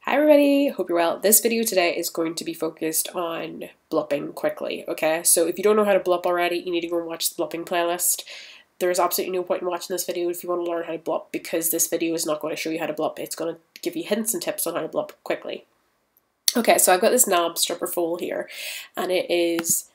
Hi everybody, hope you're well. This video today is going to be focused on blupping quickly, okay? So if you don't know how to blup already, you need to go and watch the blupping playlist. There's absolutely no point in watching this video if you want to learn how to blup, because this video is not going to show you how to blup. It's going to give you hints and tips on how to blup quickly. Okay, so I've got this knob stripper foal here, and it is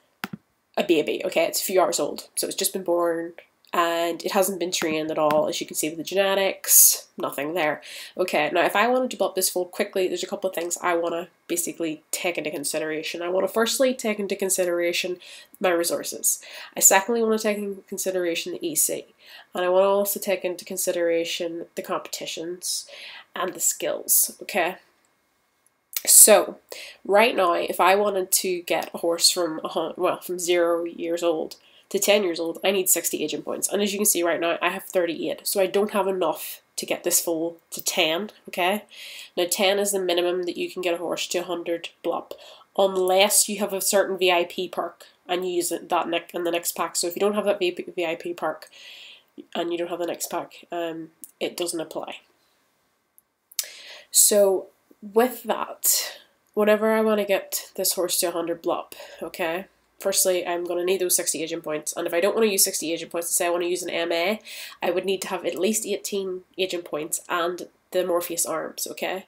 a baby, okay? It's a few hours old, so it's just been born, and it hasn't been trained at all, as you can see with the genetics, nothing there. Okay, now if I wanted to blup this foal quickly, there's a couple of things I want to basically take into consideration. I want to firstly take into consideration my resources. I secondly want to take into consideration the EC, and I want to also take into consideration the competitions and the skills, okay? So, right now, if I wanted to get a horse from 0 years old to 10 years old, I need 60 agent points. And as you can see right now, I have 38. So I don't have enough to get this foal to 10, okay? Now 10 is the minimum that you can get a horse to 100 blup, unless you have a certain VIP perk and you use that in the next pack. So if you don't have that VIP perk and you don't have the next pack, it doesn't apply. So with that, whenever I want to get this horse to 100 blup, okay, firstly, I'm going to need those 60 agent points, and if I don't want to use 60 agent points, say I want to use an MA, I would need to have at least 18 agent points and the Morpheus arms, okay?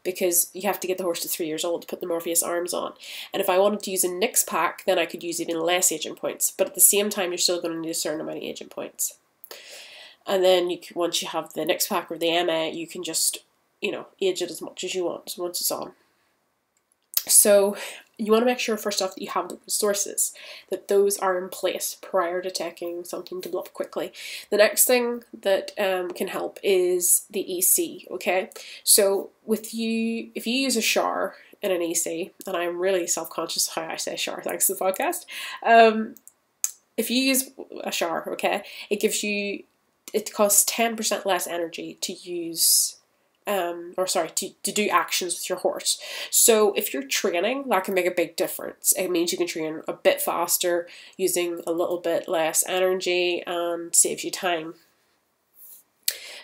Because you have to get the horse to 3 years old to put the Morpheus arms on. And if I wanted to use a Nix pack, then I could use even less agent points, but at the same time, you're still going to need a certain amount of agent points. And then once you have the Nix pack or the MA, you can just, age it as much as you want once it's on. So you want to make sure first off that you have the resources, that those are in place prior to taking something to bluff quickly. The next thing that can help is the EC, okay? So if you use a Howrse in an EC, and I'm really self-conscious of how I say Howrse thanks to the podcast, if you use a Howrse, okay, it costs 10% less energy to use to do actions with your horse. So if you're training, that can make a big difference. It means you can train a bit faster using a little bit less energy and saves you time.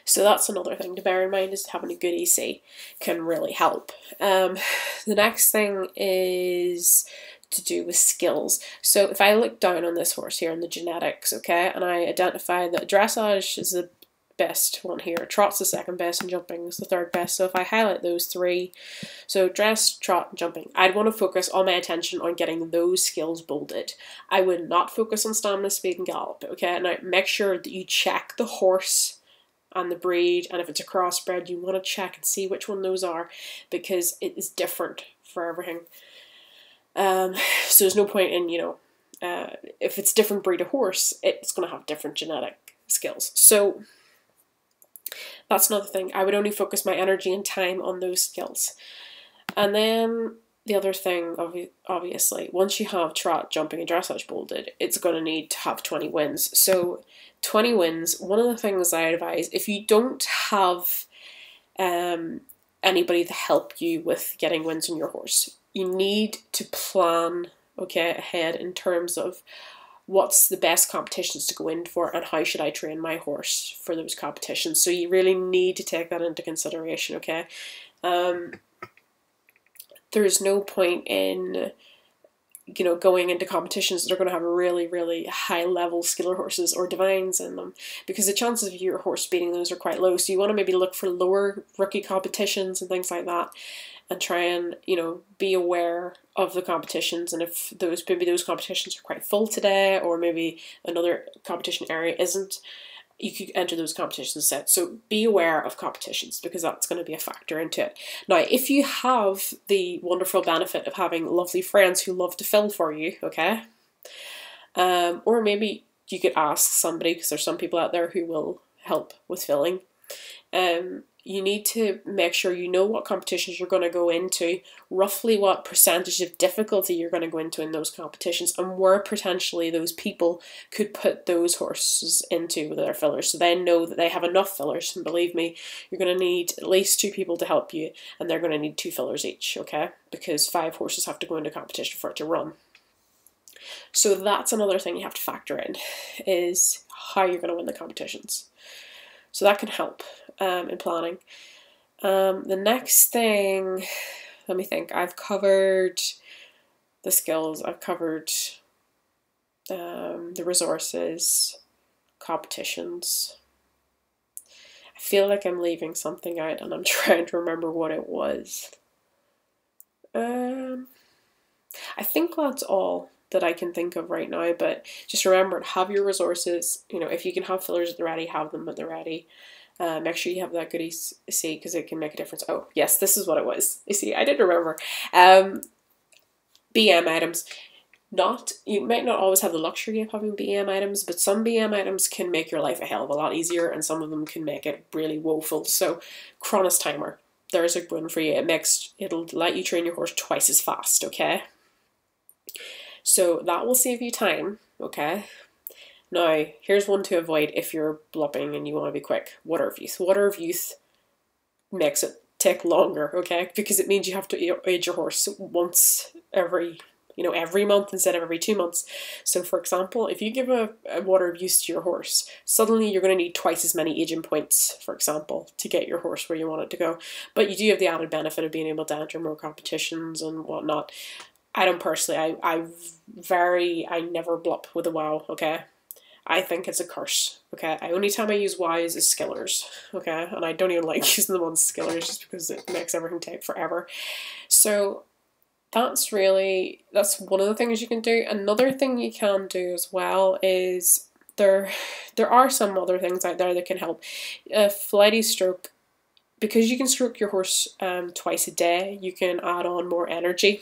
So that's another thing to bear in mind, is having a good EC can really help. The next thing is to do with skills. So if I look down on this horse here in the genetics, okay, and I identify that dressage is the best one here, trot's the second best, and jumping is the third best. So if I highlight those three, so dress, trot, and jumping, I'd want to focus all my attention on getting those skills bolded. I would not focus on stamina, speed, and gallop, okay? Now make sure that you check the horse and the breed, and if it's a crossbred, you want to check and see which one those are, because it is different for everything. So there's no point in, if it's different breed of horse, it's going to have different genetic skills. So that's another thing. I would only focus my energy and time on those skills. And then the other thing, obviously, once you have trot, jumping, and dressage bolded, it's going to need to have 20 wins. So 20 wins, one of the things I advise, if you don't have anybody to help you with getting wins on your horse, you need to plan, okay, ahead in terms of what's the best competitions to go in for and how should I train my horse for those competitions. So you really need to take that into consideration, okay? There's no point in, going into competitions that are going to have really, really high level skiller horses or divines in them, because the chances of your horse beating those are quite low. So you want to maybe look for lower rookie competitions and things like that, and try and, be aware of the competitions. And if maybe those competitions are quite full today, or maybe another competition area isn't, you could enter those competitions instead. So be aware of competitions, because that's going to be a factor into it. Now, if you have the wonderful benefit of having lovely friends who love to fill for you, okay, or maybe you could ask somebody, because there's some people out there who will help with filling. You need to make sure you know what competitions you're going to go into, roughly what percentage of difficulty you're going to go into in those competitions, and where potentially those people could put those horses into with their fillers, so they know that they have enough fillers. And believe me, you're going to need at least 2 people to help you, and they're going to need 2 fillers each, okay? Because 5 horses have to go into competition for it to run. So that's another thing you have to factor in, is how you're going to win the competitions. So that can help in planning. The next thing, let me think. I've covered the skills. I've covered the resources, competitions. I feel like I'm leaving something out and I'm trying to remember what it was. I think that's all that I can think of right now, but just remember, have your resources. You know, if you can have fillers at the ready, have them at the ready. Make sure you have that good EC because it can make a difference. Oh, yes, this is what it was. You see, I didn't remember. BM items. You might not always have the luxury of having BM items, but some BM items can make your life a hell of a lot easier, and some of them can make it really woeful. So, Chronos Timer. There's a one for you. It'll let you train your horse twice as fast, okay? So that will save you time, okay? Now, here's one to avoid if you're blupping and you want to be quick. Water of Youth. Water of Youth makes it take longer, okay? Because it means you have to age your horse once every month instead of every 2 months. So for example, if you give a Water of Youth to your horse, suddenly you're going to need twice as many aging points, for example, to get your horse where you want it to go. But you do have the added benefit of being able to enter more competitions and whatnot. I don't personally, I never blup with a wow, okay? I think it's a curse, okay? The only time I use Ys is skillers, okay? And I don't even like using them on skillers just because it makes everything take forever. So that's one of the things you can do. Another thing you can do as well is there are some other things out there that can help. Flighty stroke, because you can stroke your horse twice a day, you can add on more energy.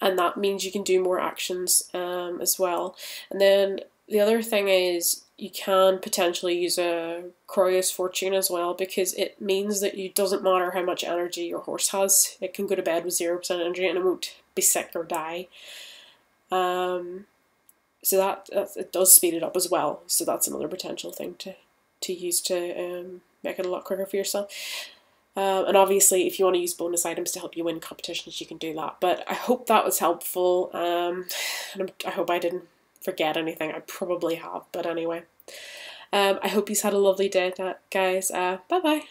And that means you can do more actions as well. And then the other thing is you can potentially use a Croyus Fortune as well, because it means that it doesn't matter how much energy your horse has. It can go to bed with 0% energy and it won't be sick or die. So that it does speed it up as well. So that's another potential thing to use to make it a lot quicker for yourself. And obviously, if you want to use bonus items to help you win competitions, you can do that. But I hope that was helpful. And I hope I didn't forget anything. I probably have. But anyway, I hope you've had a lovely day, guys. Bye-bye.